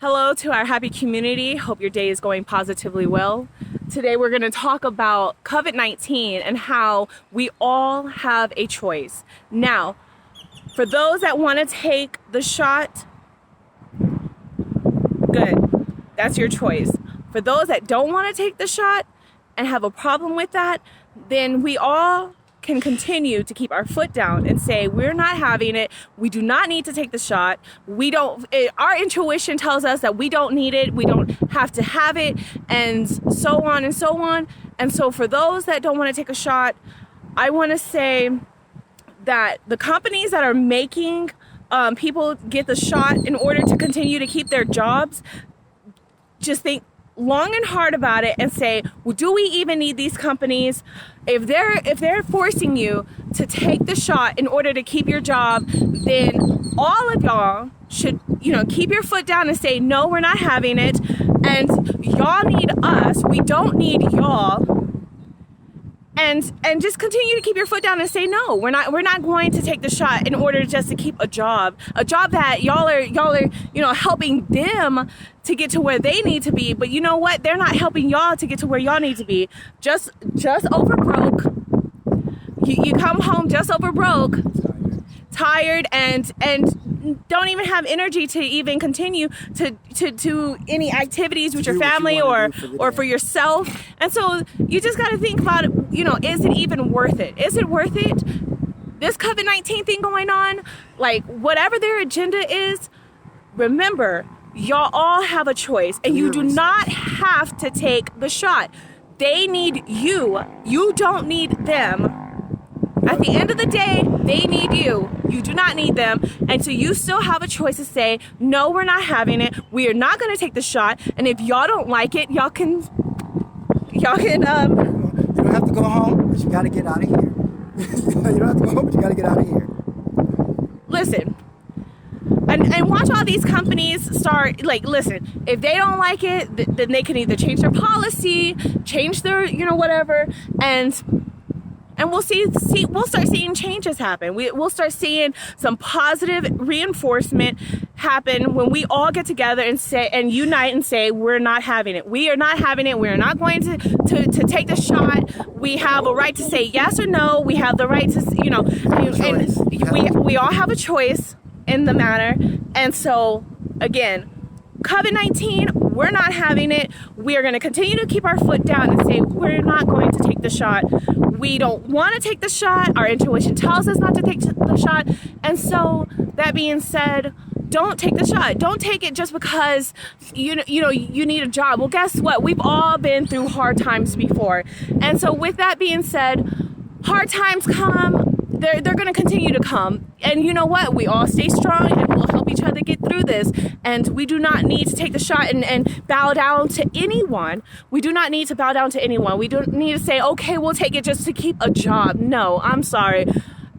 Hello to our happy community. Hope your day is going positively well. Today we're going to talk about COVID-19 and how we all have a choice. Now, for those that want to take the shot, good. That's your choice. For those that don't want to take the shot and have a problem with that, then we all can continue to keep our foot down and say we're not having it. We do not need to take the shot. Our intuition tells us that we don't need it. We don't have to have it, and so on and so on. And so for those that don't want to take a shot, I want to say that the companies that are making people get the shot in order to continue to keep their jobs, just think long and hard about it and say, well, do we even need these companies? If they're forcing you to take the shot in order to keep your job, then all of y'all should, keep your foot down and say, no, we're not having it. And y'all need us. We don't need y'all. And just continue to keep your foot down and say, no, we're not going to take the shot in order just to keep a job that y'all are helping them to get to where they need to be. But you know what? They're not helping y'all to get to where y'all need to be. Just over broke. You come home just over broke, tired, and don't even have energy to even continue to do any activities with your family or for yourself. And so you just got to think about it, is it even worth it? Is it worth it? This COVID-19 thing going on, like whatever their agenda is, remember, y'all all have a choice, and you do not have to take the shot. They need you. You don't need them. At the end of the day, they need you. You do not need them. And so you still have a choice to say, no, we're not having it. We are not going to take the shot. And if y'all don't like it, y'all can You don't have to go home, but you got to get out of here. You don't have to go home, but you got to get out of here. Listen. And watch all these companies start, listen, if they don't like it, then they can either change their policy, change their, whatever, and we'll we'll start seeing changes happen. We'll start seeing some positive reinforcement happen when we all get together and unite and say, we're not having it. We are not having it. We're not going to take the shot. We have a right to say yes or no. We have the right to, and we all have a choice in the matter. And so again, COVID-19, we're not having it. We are going to continue to keep our foot down and say we're not going to take the shot. We don't want to take the shot. Our intuition tells us not to take the shot. And so that being said, don't take the shot. Don't take it just because you need a job. Well, guess what? We've all been through hard times before. And so with that being said, hard times come. They're going to continue to come. And you know what? We all stay strong and we'll help each other get through this. And we do not need to take the shot and bow down to anyone. We do not need to bow down to anyone. We don't need to say, okay, we'll take it just to keep a job. No, I'm sorry.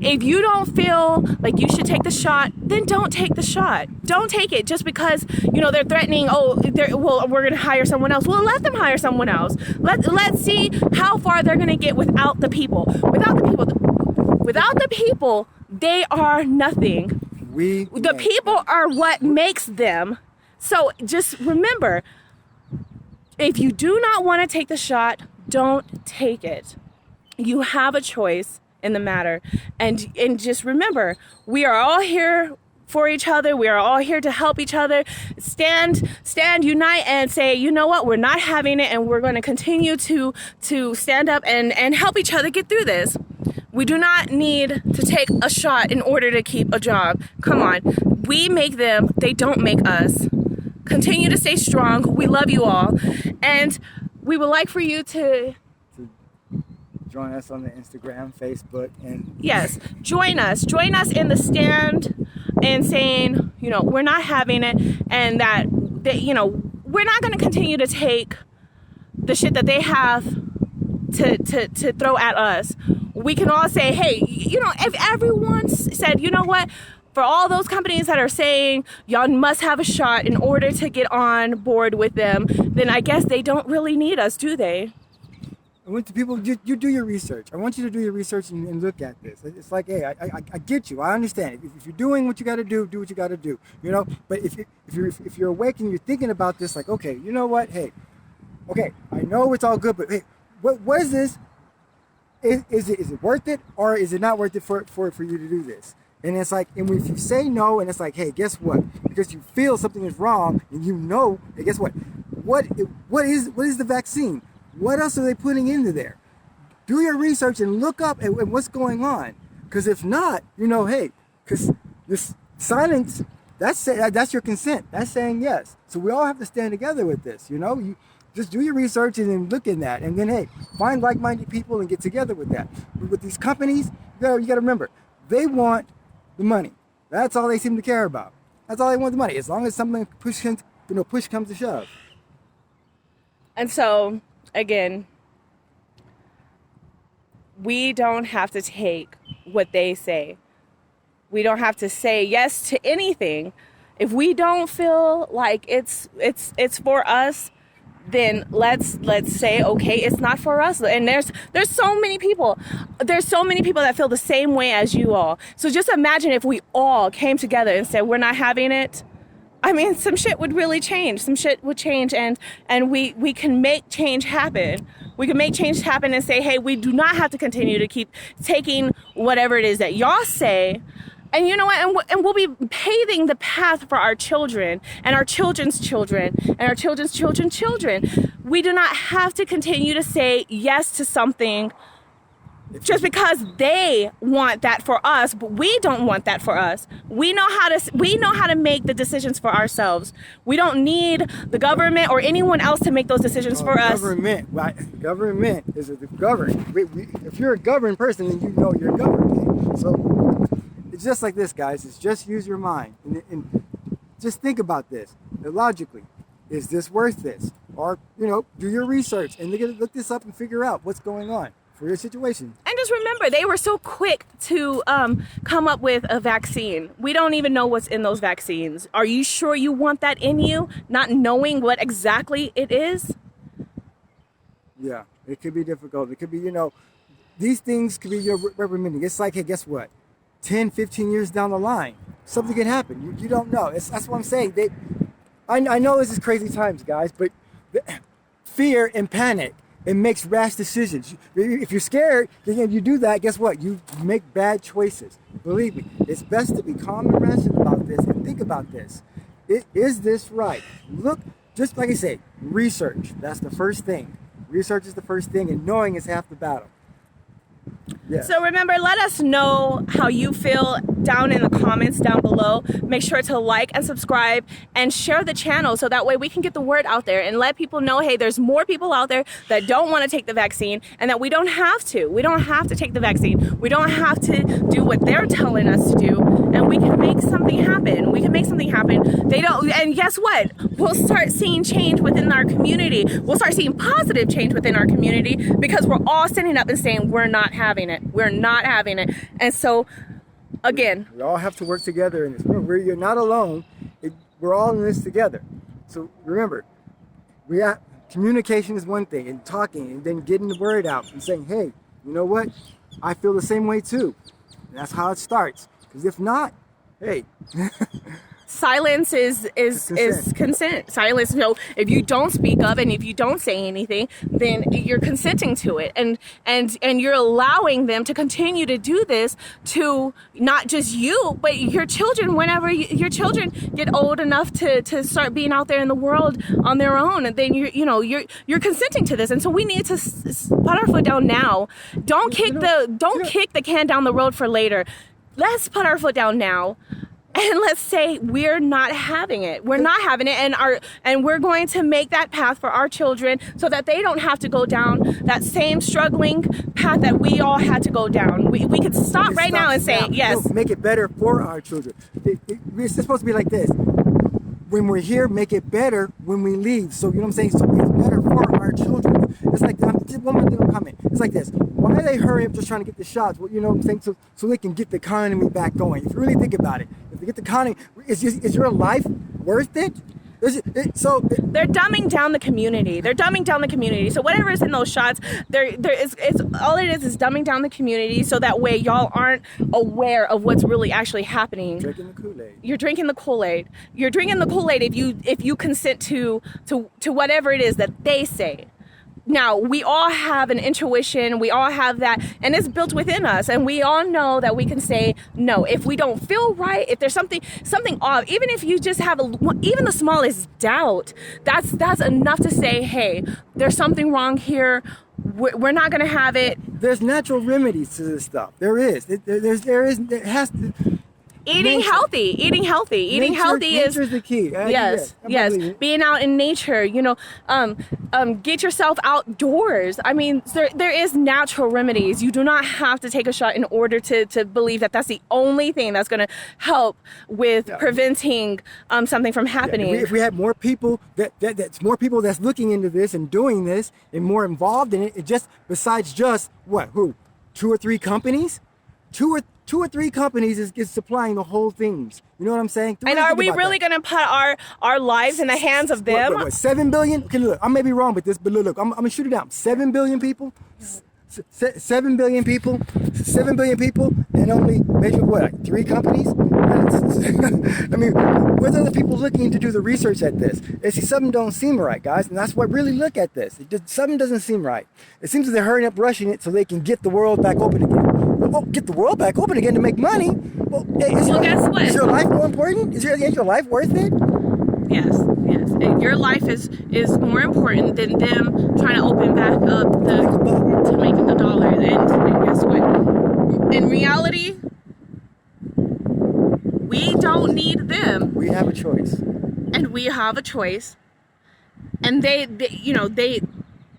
If you don't feel like you should take the shot, then don't take the shot. Don't take it just because, they're threatening, we're going to hire someone else. Well, let them hire someone else. Let's see how far they're going to get without the people. Without the people, they are nothing. The people are what makes them. So just remember, if you do not want to take the shot, don't take it. You have a choice in the matter. And just remember, we are all here for each other. We are all here to help each other. Stand, unite, and say, you know what, we're not having it, and we're going to continue to stand up and help each other get through this. We do not need to take a shot in order to keep a job. Come on. We make them. They don't make us. Continue to stay strong. We love you all. And we would like for you to join us on the Instagram, Facebook, and yes, join us in the stand and saying, we're not having it, and that we're not going to continue to take the shit that they have to throw at us. We can all say, hey, if everyone said, you know what, for all those companies that are saying y'all must have a shot in order to get on board with them, then I guess they don't really need us, do they? I want the people, you do your research. I want you to do your research and look at this. It's like, hey, I get you. I understand. If you're doing what you got to do what you got to do. You know. But if you're awake and you're thinking about this, like, okay, you know what? Hey, okay, I know it's all good, but hey, what is this? Is it worth it, or is it not worth it for you to do this? And it's like, and if you say no, and it's like, hey, guess what? Because you feel something is wrong, and you know, hey, guess what? What is the vaccine? What else are they putting into there? Do your research and look up at what's going on. Because if not, you know, hey, because this silence, that's your consent. That's saying yes. So we all have to stand together with this. You know, you just do your research and then look in that, and then hey, find like-minded people and get together with that. With these companies, you got to remember, they want the money. That's all they seem to care about. That's all they want, the money. As long as something push comes to shove. And so, again, we don't have to take what they say. We don't have to say yes to anything. If we don't feel like it's for us, then let's say, okay, it's not for us. And there's so many people. There's so many people that feel the same way as you all. So just imagine if we all came together and said, we're not having it. I mean, some shit would really change. Some shit would change, and we can make change happen. We can make change happen and say, hey, we do not have to continue to keep taking whatever it is that y'all say. And you know what? And we'll be paving the path for our children and our children's children and our children's children's children. We do not have to continue to say yes to something just because they want that for us, but we don't want that for us. We know how to make the decisions for ourselves. We don't need the government or anyone else to make those decisions for us. Government, right? Government is the governed. If you're a governed person, then you know you're governed. So it's just like this, guys. It's just use your mind and just think about this logically. Is this worth this? Or, you know, do your research and look this up and figure out what's going on for your situation. And just remember, they were so quick to come up with a vaccine. We don't even know what's in those vaccines. Are you sure you want that in you, not knowing what exactly it is? Yeah, it could be difficult. It could be, you know, these things could be your reprimanding. It's like, hey, guess what? 10, 15 years down the line, something can happen. You don't know. That's what I'm saying. I know this is crazy times, guys, but fear and panic, it makes rash decisions. If you're scared, then you do that, guess what? You make bad choices. Believe me, it's best to be calm and rational about this and think about this. Is this right? Look, just like I say, research. That's the first thing. Research is the first thing, and knowing is half the battle. Yeah. So remember, let us know how you feel down in the comments down below. Make sure to like and subscribe and share the channel so that way we can get the word out there and let people know, hey, there's more people out there that don't want to take the vaccine, and that we don't have to. We don't have to take the vaccine. We don't have to do what they're telling us to do, and we can make something happen. We can make something happen. They don't, and guess what? We'll start seeing change within our community. We'll start seeing positive change within our community because we're all standing up and saying we're not having it. We're not having it. And so, again, we all have to work together in this. You're not alone. We're all in this together. So remember, communication is one thing, and talking, and then getting the word out and saying, hey, you know what? I feel the same way too. And that's how it starts. Because if not, hey. Silence is consent. Silence. So if you don't speak up and if you don't say anything, then you're consenting to it, and you're allowing them to continue to do this to not just you, but your children. Whenever your children get old enough to start being out there in the world on their own, and then you're consenting to this. And so we need to put our foot down now. Don't kick the can down the road for later. Let's put our foot down now. And let's say we're not having it. We're not having it, and we're going to make that path for our children so that they don't have to go down that same struggling path that we all had to go down. We could stop right now and say, yes. No, make it better for our children. It's supposed to be like this. When we're here, make it better when we leave. So, you know what I'm saying? So it's better for our children. It's like, just one more thing will comment. It's like this. Why are they hurrying up just trying to get the shots? Well, you know what I'm saying? So they can get the economy back going. If you really think about it, if they get the economy, is your life worth it? They're dumbing down the community. They're dumbing down the community. So whatever is in those shots, it's all it is dumbing down the community, so that way y'all aren't aware of what's really actually happening. Drinking the Kool-Aid. You're drinking the Kool-Aid. You're drinking the Kool-Aid if you consent to whatever it is that they say. Now, we all have an intuition, we all have that, and it's built within us, and we all know that we can say no. If we don't feel right, if there's something off, even if you just have even the smallest doubt, that's enough to say, hey, there's something wrong here, we're not going to have it. There's natural remedies to this stuff. There is. There has to... Eating healthy is the key. Yes. Being out in nature, get yourself outdoors. I mean, there is natural remedies. You do not have to take a shot in order to believe that that's the only thing that's going to help with preventing something from happening. If we had more people that's more people that's looking into this and doing this and more involved in it, besides just who, 2 or 3 companies, two or three companies is supplying the whole things. You know what I'm saying? And are we really going to put our lives in the hands of them? What, 7 billion? Okay, look, I may be wrong with this, but look, I'm going to shoot it out. 7 billion people? 7 billion people? 7 billion people and only maybe 3 companies? I mean, what are the people looking to do the research at this? Something don't seem right, guys, and that's what really look at this. Something doesn't seem right. It seems that they're hurrying up rushing it so they can get the world back open again. Well, get the world back open again to make money. Well, guess what? Is your life more important? Is your life worth it? Yes. And your life is more important than them trying to open back up to make $1. And guess what? In reality, we don't need them. We have a choice. And we have a choice. And they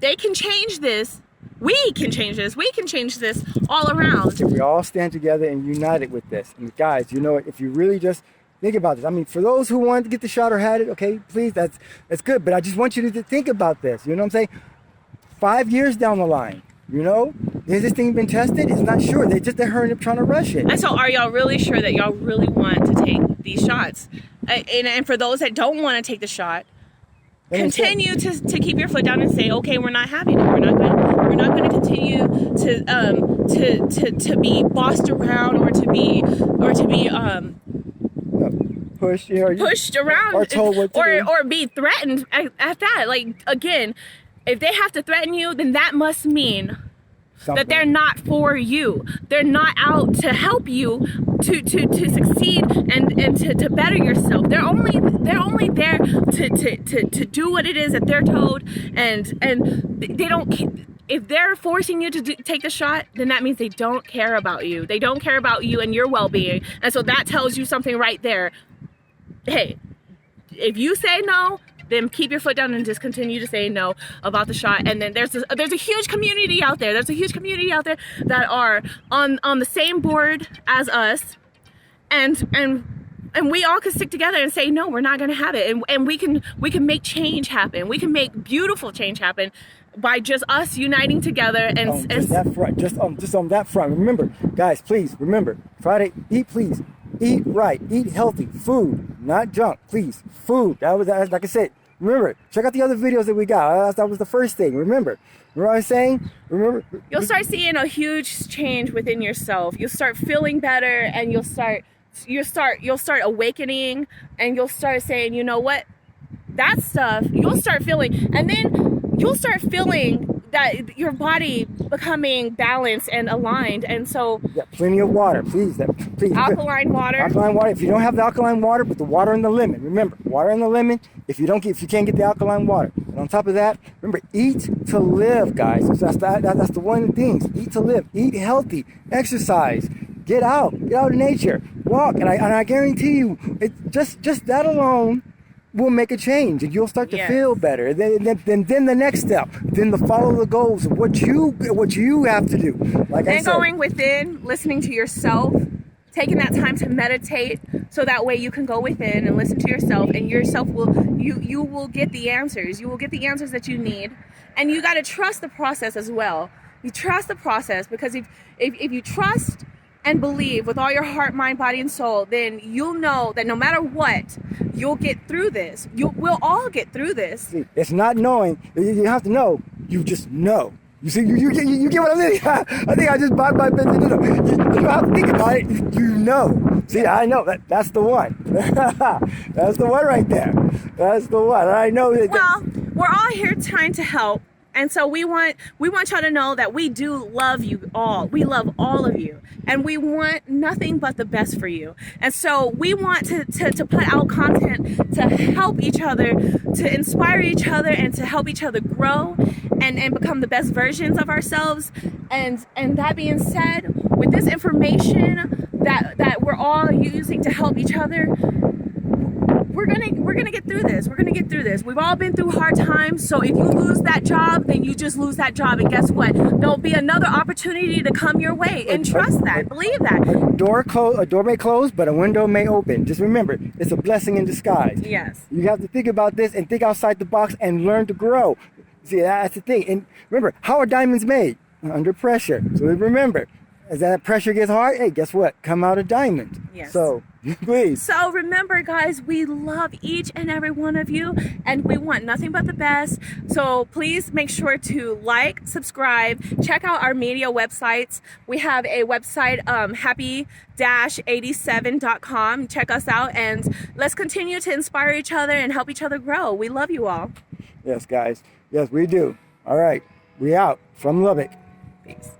can change this. We can change this. We can change this all around. If we all stand together and united with this. And guys, if you really just think about this. I mean, for those who wanted to get the shot or had it, okay, please, that's good. But I just want you to think about this. You know what I'm saying? 5 years down the line, has this thing been tested? It's not sure. They're hurrying up trying to rush it. And so are y'all really sure that y'all really want to take these shots? And for those that don't want to take the shot, continue to keep your foot down and say, okay, we're not having it. We're not going to continue to be bossed around or to be pushed around or told what to do. or be threatened at that. Like, again, if they have to threaten you, then that must mean that they're not for you. They're not out to help you to succeed and to better yourself. They're only there to do what it is that they're told, and they don't. If they're forcing you to take the shot, then that means they don't care about you. They don't care about you and your well-being, and so that tells you something right there. Hey, if you say no, then keep your foot down and just continue to say no about the shot. And then there's a huge community out there. There's a huge community out there that are on the same board as us, and we all can stick together and say no, we're not going to have it, and we can make change happen. We can make beautiful change happen by just us uniting together and just on that front. Remember, guys, please remember, Friday, eat right, eat healthy food, not junk, please. Food. That was like I said. Remember, check out the other videos that we got. That was the first thing. Remember what I was saying? You'll start seeing a huge change within yourself. You'll start feeling better, and you'll start awakening, and you'll start saying, you know what, that stuff. You'll start feeling, and then you'll start feeling that your body becoming balanced and aligned. And so plenty of water, please. Alkaline water. If you don't have the alkaline water, put the water in the lemon. Remember, water in the lemon. If you can't get the alkaline water, and on top of that, remember, eat to live, guys. That's the one of the things. Eat to live. Eat healthy. Exercise. Get out in nature. Walk, and I guarantee you, just that alone will make a change, and you'll start to feel better. Then the next step, then to follow the goals of what you have to do. Like I said, going within, listening to yourself, taking that time to meditate, so that way you can go within and listen to yourself, and yourself you will get the answers. You will get the answers that you need, and you got to trust the process as well. You trust the process, because if you trust and believe with all your heart, mind, body, and soul, then you'll know that no matter what, you'll get through this. We'll all get through this. See, it's not knowing. You have to know. You just know. You see, you get what I'm saying? I think I just bought my business. You don't have to think about it. You know. See, I know. That's the one. That's the one right there. That's the one. I know that. Well, we're all here trying to help. And so we want y'all to know that we do love you all. We love all of you. And we want nothing but the best for you. And so we want to put out content to help each other, to inspire each other, and to help each other grow and become the best versions of ourselves. And that being said, with this information that we're all using to help each other, we're gonna get through this. We're gonna get through this. We've all been through hard times. So if you lose that job, then you just lose that job. And guess what? There'll be another opportunity to come your way. And trust that. Believe that. A door may close, but a window may open. Just remember, it's a blessing in disguise. Yes. You have to think about this and think outside the box and learn to grow. See, that's the thing. And remember, how are diamonds made? Under pressure. So remember, as that pressure gets hard, hey, guess what? Come out a diamond. Yes. So, please. So remember, guys, we love each and every one of you, and we want nothing but the best. So please make sure to like, subscribe, check out our media websites. We have a website, happy-87.com. Check us out, and let's continue to inspire each other and help each other grow. We love you all. Yes, guys. Yes, we do. All right. We out from Lubbock. Peace.